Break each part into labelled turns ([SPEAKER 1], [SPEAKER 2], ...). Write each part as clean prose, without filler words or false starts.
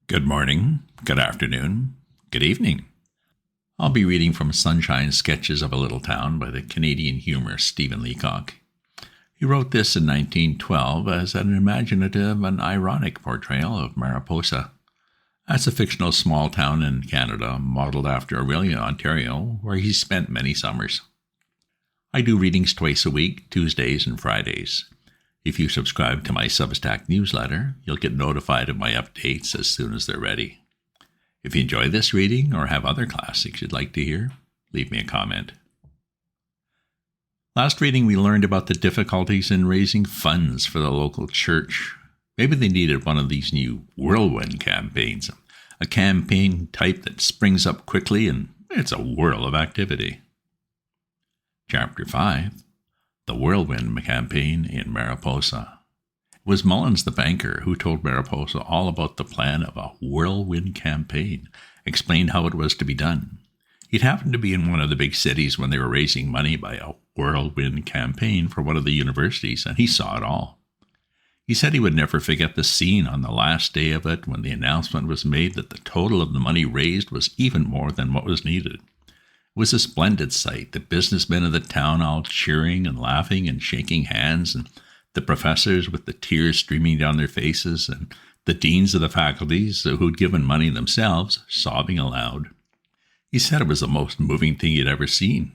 [SPEAKER 1] Good morning, good afternoon, good evening. I'll be reading from Sunshine Sketches of a Little Town by the Canadian humorist Stephen Leacock. He wrote this in 1912 as an imaginative and ironic portrayal of Mariposa. That's a fictional small town in Canada modeled after Orillia, Ontario, where he spent many summers. I do readings twice a week, Tuesdays and Fridays. If you subscribe to my Substack newsletter, you'll get notified of my updates as soon as they're ready. If you enjoy this reading or have other classics you'd like to hear, leave me a comment. Last reading we learned about the difficulties in raising funds for the local church. Maybe they needed one of these new Whirlwind Campaigns, a campaign type that springs up quickly and it's a whirl of activity. Chapter 5. The Whirlwind Campaign in Mariposa. It was Mullins the banker who told Mariposa all about the plan of a Whirlwind Campaign, explained how it was to be done. He'd happened to be in one of the big cities when they were raising money by a Whirlwind Campaign for one of the universities, and he saw it all. He said he would never forget the scene on the last day of it when the announcement was made that the total of the money raised was even more than what was needed. It was a splendid sight, the businessmen of the town all cheering and laughing and shaking hands, and the professors with the tears streaming down their faces, and the deans of the faculties who'd given money themselves sobbing aloud. He said it was the most moving thing he'd ever seen.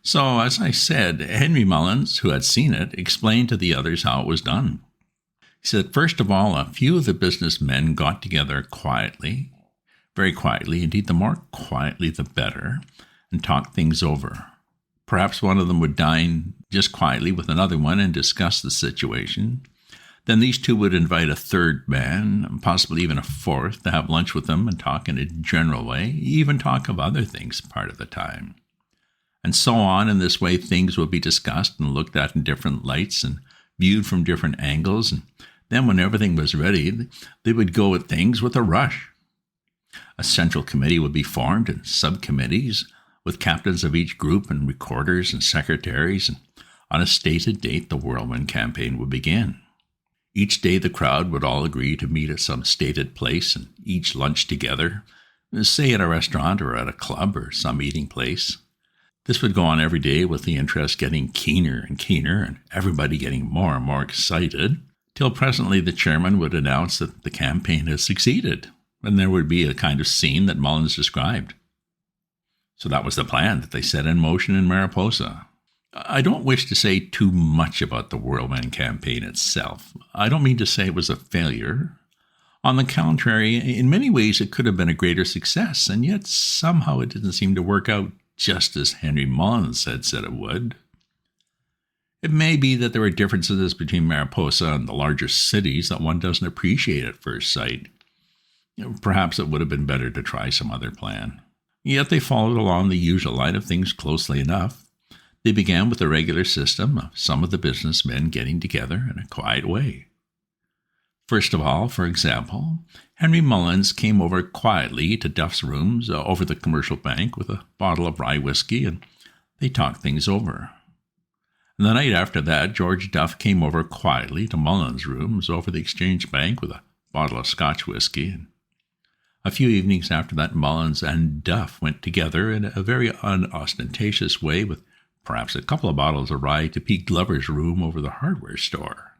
[SPEAKER 1] So, as I said, Henry Mullins, who had seen it, explained to the others how it was done. He said, first of all, a few of the businessmen got together quietly, very quietly, indeed the more quietly the better, and talk things over. Perhaps one of them would dine just quietly with another one and discuss the situation. Then these two would invite a third man, possibly even a fourth, to have lunch with them and talk in a general way, even talk of other things part of the time. And so on, in this way things would be discussed and looked at in different lights and viewed from different angles, and then when everything was ready, they would go at things with a rush. A central committee would be formed and subcommittees, with captains of each group and recorders and secretaries, and on a stated date the Whirlwind Campaign would begin. Each day the crowd would all agree to meet at some stated place and each lunch together, say at a restaurant or at a club or some eating place. This would go on every day with the interest getting keener and keener and everybody getting more and more excited, till presently the chairman would announce that the campaign had succeeded, and there would be a kind of scene that Mullins described. So that was the plan that they set in motion in Mariposa. I don't wish to say too much about the Whirlwind Campaign itself. I don't mean to say it was a failure. On the contrary, in many ways it could have been a greater success, and yet somehow it didn't seem to work out just as Henry Mullins had said it would. It may be that there are differences between Mariposa and the larger cities that one doesn't appreciate at first sight. Perhaps it would have been better to try some other plan. Yet they followed along the usual line of things closely enough. They began with the regular system of some of the businessmen getting together in a quiet way. First of all, for example, Henry Mullins came over quietly to Duff's rooms over the commercial bank with a bottle of rye whiskey, and they talked things over. And the night after that, George Duff came over quietly to Mullins' rooms over the exchange bank with a bottle of Scotch whiskey, and a few evenings after that, Mullins and Duff went together in a very unostentatious way with perhaps a couple of bottles of rye to Pete Glover's room over the hardware store.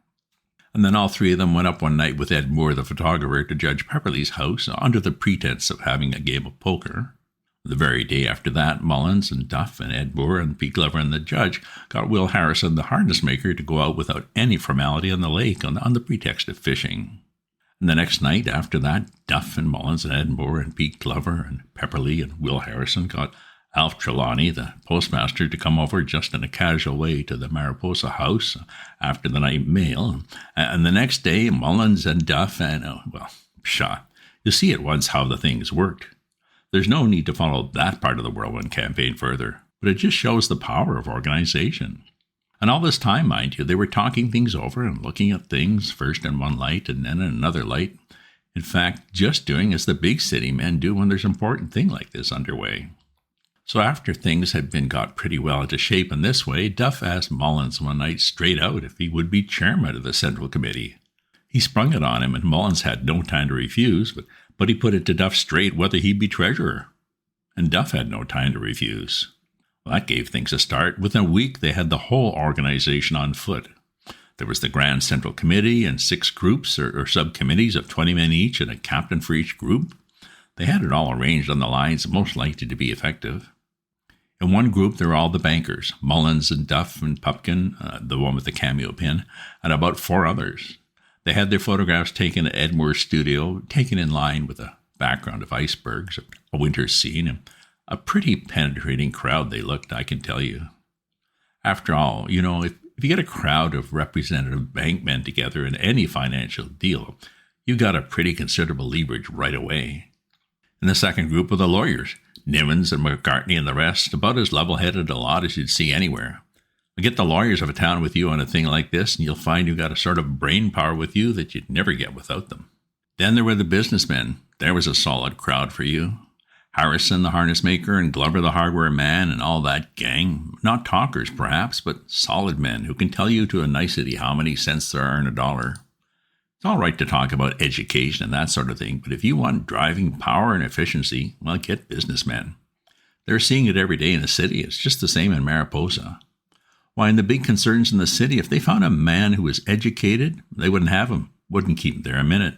[SPEAKER 1] And then all three of them went up one night with Ed Moore, the photographer, to Judge Pepperleigh's house under the pretense of having a game of poker. The very day after that, Mullins and Duff and Ed Moore and Pete Glover and the judge got Will Harrison, the harness maker, to go out without any formality on the lake on the pretext of fishing. And the next night after that, Duff and Mullins and Ed Moore and Pete Glover and Pepperleigh and Will Harrison got Alf Trelawney, the postmaster, to come over just in a casual way to the Mariposa house after the night mail. And the next day, Mullins and Duff and, pshaw, you see at once how the things worked. There's no need to follow that part of the Whirlwind Campaign further, but it just shows the power of organization. And all this time, mind you, they were talking things over and looking at things first in one light and then in another light. In fact, just doing as the big city men do when there's an important thing like this underway. So after things had been got pretty well into shape in this way, Duff asked Mullins one night straight out if he would be chairman of the Central Committee. He sprung it on him, and Mullins had no time to refuse, but he put it to Duff straight whether he'd be treasurer. And Duff had no time to refuse. Well, that gave things a start. Within a week, they had the whole organization on foot. There was the Grand Central Committee and 6 groups or subcommittees of 20 men each and a captain for each group. They had it all arranged on the lines most likely to be effective. In one group, there were all the bankers, Mullins and Duff and Pupkin, the one with the cameo pin, and about 4 others. They had their photographs taken at Edmore's studio, taken in line with a background of icebergs, a winter scene, and a pretty penetrating crowd they looked, I can tell you. After all, if you get a crowd of representative bankmen together in any financial deal, you've got a pretty considerable leverage right away. In the second group were the lawyers, Nimmons and McCartney and the rest, about as level-headed a lot as you'd see anywhere. Get the lawyers of a town with you on a thing like this, and you'll find you've got a sort of brain power with you that you'd never get without them. Then there were the businessmen. There was a solid crowd for you. Harrison, the harness maker, and Glover, the hardware man, and all that gang. Not talkers, perhaps, but solid men who can tell you to a nicety how many cents there are in a dollar. It's all right to talk about education and that sort of thing, but if you want driving power and efficiency, well, get businessmen. They're seeing it every day in the city. It's just the same in Mariposa. Why, in the big concerns in the city, if they found a man who was educated, they wouldn't have him, wouldn't keep him there a minute.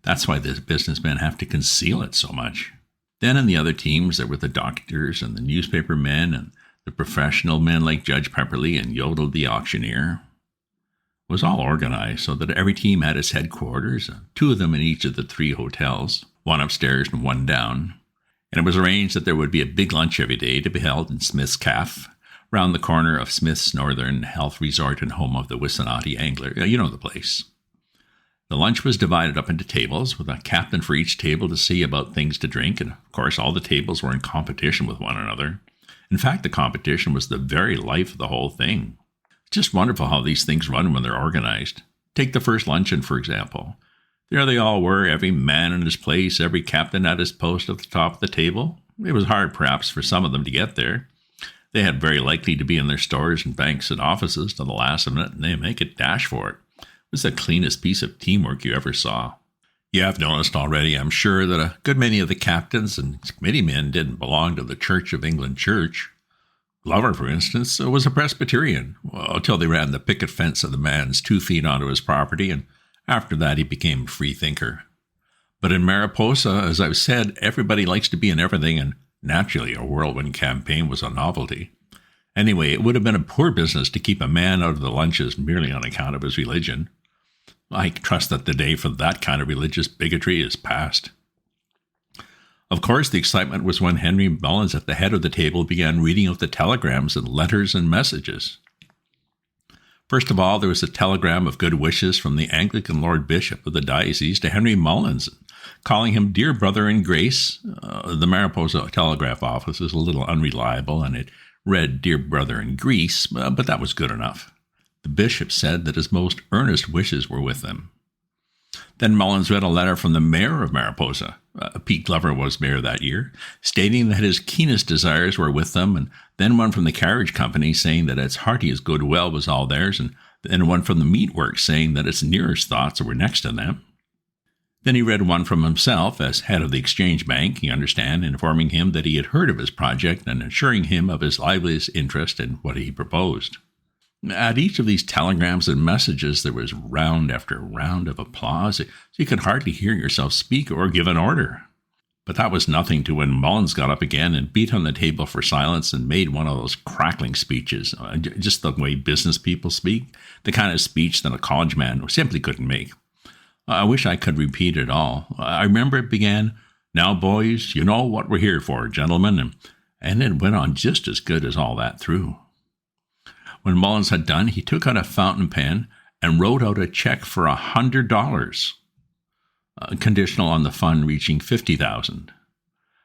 [SPEAKER 1] That's why the businessmen have to conceal it so much. Then in the other teams, there were the doctors and the newspaper men and the professional men like Judge Pepperly and Yodel the auctioneer. It was all organized so that every team had its headquarters, 2 of them in each of the 3 hotels, one upstairs and one down. And it was arranged that there would be a big lunch every day to be held in Smith's Caff, round the corner of Smith's Northern Health Resort and home of the Wissanati Angler. You know the place. The lunch was divided up into tables, with a captain for each table to see about things to drink, and of course all the tables were in competition with one another. In fact, the competition was the very life of the whole thing. It's just wonderful how these things run when they're organized. Take the first luncheon, for example. There they all were, every man in his place, every captain at his post at the top of the table. It was hard, perhaps, for some of them to get there. They had very likely to be in their stores and banks and offices to the last minute, and they make a dash for it. It was the cleanest piece of teamwork you ever saw. You have noticed already, I'm sure, that a good many of the captains and committee men didn't belong to the Church of England Church. Glover, for instance, was a Presbyterian, until they ran the picket fence of the man's 2 feet onto his property, and after that he became a free thinker. But in Mariposa, as I've said, everybody likes to be in everything, and naturally a whirlwind campaign was a novelty. Anyway, it would have been a poor business to keep a man out of the lunches merely on account of his religion. I trust that the day for that kind of religious bigotry is past. Of course, the excitement was when Henry Mullins at the head of the table began reading out the telegrams and letters and messages. First of all, there was a telegram of good wishes from the Anglican Lord Bishop of the diocese to Henry Mullins, calling him dear brother in grace. The Mariposa telegraph office is a little unreliable, and it read dear brother in Greece, but that was good enough. The bishop said that his most earnest wishes were with them. Then Mullins read a letter from the mayor of Mariposa, Pete Glover was mayor that year, stating that his keenest desires were with them, and then one from the carriage company saying that its heartiest goodwill was all theirs, and then one from the meatworks saying that its nearest thoughts were next to them. Then he read one from himself as head of the Exchange Bank, you understand, informing him that he had heard of his project and assuring him of his liveliest interest in what he proposed. At each of these telegrams and messages, there was round after round of applause, so you could hardly hear yourself speak or give an order. But that was nothing to when Mullins got up again and beat on the table for silence and made one of those crackling speeches, just the way business people speak, the kind of speech that a college man simply couldn't make. I wish I could repeat it all. I remember it began, "Now, boys, you know what we're here for, gentlemen," and it went on just as good as all that through. When Mullins had done, he took out a fountain pen and wrote out a check for $100, conditional on the fund reaching $50,000.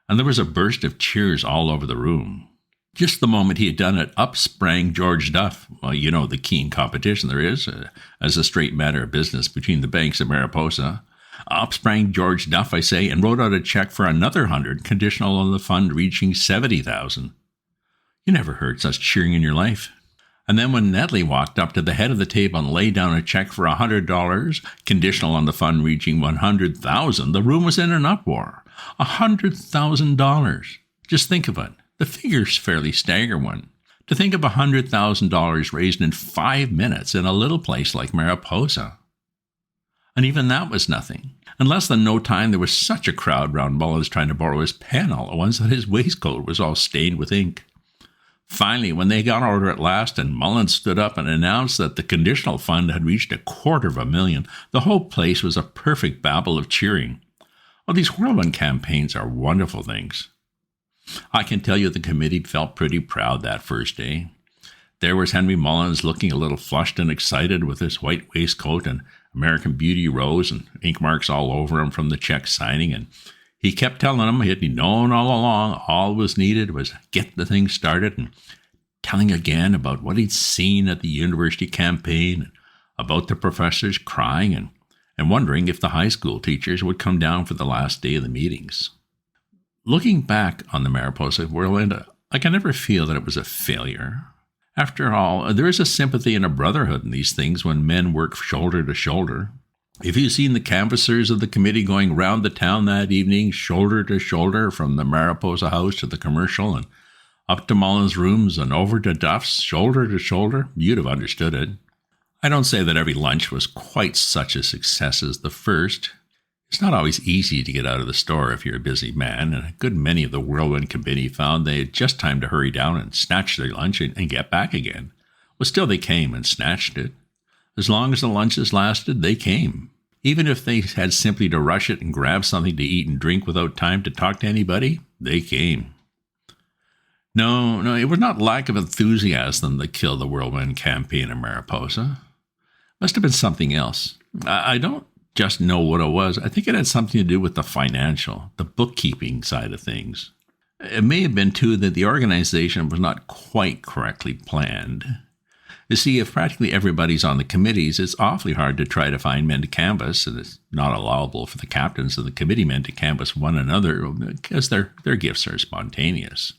[SPEAKER 1] And there was a burst of cheers all over the room. Just the moment he had done it, up sprang George Duff. Well, you know the keen competition there is, as a straight matter of business between the banks of Mariposa. Up sprang George Duff, I say, and wrote out a check for another 100, conditional on the fund reaching $70,000. You never heard such cheering in your life. And then when Nedley walked up to the head of the table and laid down a check for $100, conditional on the fund reaching $100,000, the room was in an uproar. $100,000. Just think of it. The figure's fairly staggering. To think of $100,000 raised in 5 minutes in a little place like Mariposa. And even that was nothing. In less than no time, there was such a crowd round Mullins trying to borrow his pen all at once that his waistcoat was all stained with ink. Finally, when they got order at last and Mullins stood up and announced that the conditional fund had reached $250,000, the whole place was a perfect babble of cheering. Oh, these Whirlwind campaigns are wonderful things. I can tell you the committee felt pretty proud that first day. There was Henry Mullins looking a little flushed and excited with his white waistcoat and American Beauty rose and ink marks all over him from the check signing, and he kept telling them he'd known all along all was needed was get the thing started, and telling again about what he'd seen at the university campaign, and about the professors crying and wondering if the high school teachers would come down for the last day of the meetings. Looking back on the Mariposa Whirlwind, I can never feel that it was a failure. After all, there is a sympathy and a brotherhood in these things when men work shoulder to shoulder. If you've seen the canvassers of the committee going round the town that evening, shoulder to shoulder, from the Mariposa house to the commercial and up to Mullins' rooms and over to Duff's, shoulder to shoulder, you'd have understood it. I don't say that every lunch was quite such a success as the first. It's not always easy to get out of the store if you're a busy man, and a good many of the Whirlwind Committee found they had just time to hurry down and snatch their lunch and get back again. Well, still they came and snatched it. As long as the lunches lasted, they came. Even if they had simply to rush it and grab something to eat and drink without time to talk to anybody, they came. No, it was not lack of enthusiasm that killed the Whirlwind campaign in Mariposa. Must have been something else. I don't just know what it was. I think it had something to do with the financial, the bookkeeping side of things. It may have been, too, that the organization was not quite correctly planned. You see, if practically everybody's on the committees, it's awfully hard to try to find men to canvass, and it's not allowable for the captains and the committee men to canvass one another because their gifts are spontaneous.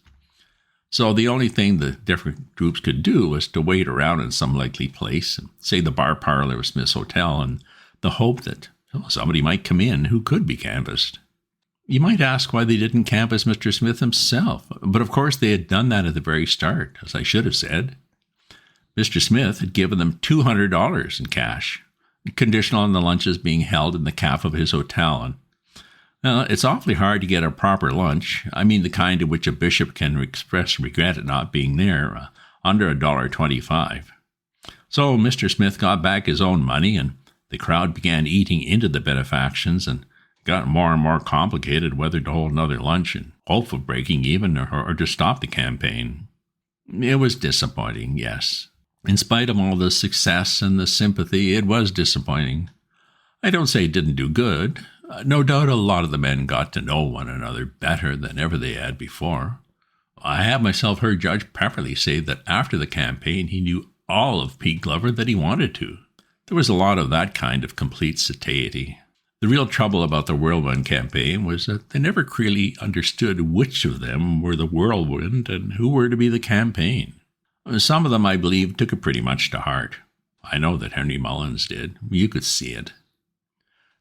[SPEAKER 1] So the only thing the different groups could do was to wait around in some likely place, say the bar parlor of Smith's Hotel, and the hope that somebody might come in who could be canvassed. You might ask why they didn't canvass Mr. Smith himself, but of course they had done that at the very start, as I should have said. Mr. Smith had given them $200 in cash, conditional on the lunches being held in the cafe of his hotel. And it's awfully hard to get a proper lunch. I mean the kind in which a bishop can express regret at not being there, under $1.25. So Mr. Smith got back his own money, and the crowd began eating into the benefactions and got more and more complicated whether to hold another lunch in hope of breaking even or to stop the campaign. It was disappointing, yes. In spite of all the success and the sympathy, it was disappointing. I don't say it didn't do good. No doubt a lot of the men got to know one another better than ever they had before. I have myself heard Judge Pepperley say that after the campaign he knew all of Pete Glover that he wanted to. There was a lot of that kind of complete satiety. The real trouble about the Whirlwind campaign was that they never really understood which of them were the whirlwind and who were to be the campaign. Some of them, I believe, took it pretty much to heart. I know that Henry Mullins did. You could see it.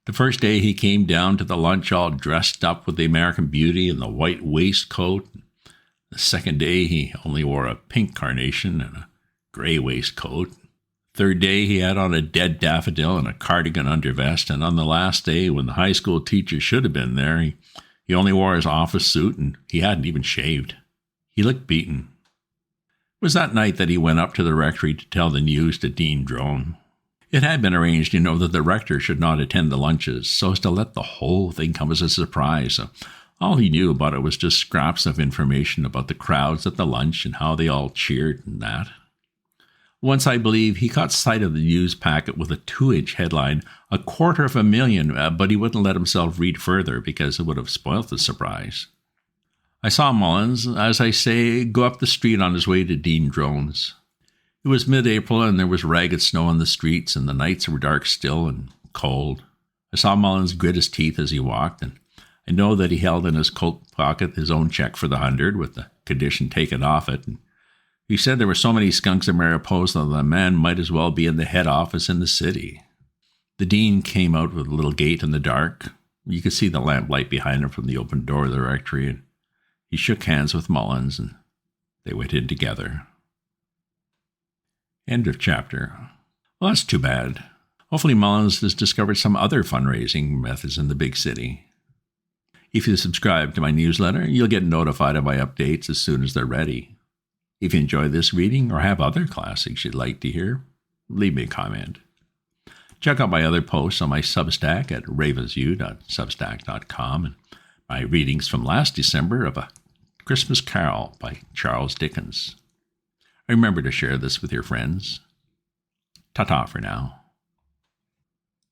[SPEAKER 1] The first day he came down to the lunch all dressed up with the American Beauty and the white waistcoat. The second day he only wore a pink carnation and a gray waistcoat. Third day he had on a dead daffodil and a cardigan undervest. And on the last day, when the high school teacher should have been there, he only wore his office suit and he hadn't even shaved. He looked beaten. It was that night that he went up to the rectory to tell the news to Dean Drone. It had been arranged, that the rector should not attend the lunches, so as to let the whole thing come as a surprise. So all he knew about it was just scraps of information about the crowds at the lunch and how they all cheered and that. Once, I believe, he caught sight of the news packet with a 2-inch headline, $250,000, but he wouldn't let himself read further because it would have spoilt the surprise. I saw Mullins, as I say, go up the street on his way to Dean Drone's. It was mid-April, and there was ragged snow on the streets, and the nights were dark still and cold. I saw Mullins grit his teeth as he walked, and I know that he held in his coat pocket his own check for the $100, with the condition taken off it, and He said there were so many skunks in Mariposa that the man might as well be in the head office in the city. The dean came out with a little gate in the dark. You could see the lamplight behind him from the open door of the rectory, and he shook hands with Mullins, and they went in together. End of chapter. Well, that's too bad. Hopefully Mullins has discovered some other fundraising methods in the big city. If you subscribe to my newsletter, you'll get notified of my updates as soon as they're ready. If you enjoy this reading or have other classics you'd like to hear, leave me a comment. Check out my other posts on my Substack at ravensview.substack.com and my readings from last December of A Christmas Carol by Charles Dickens. Remember to share this with your friends. Ta-ta for now.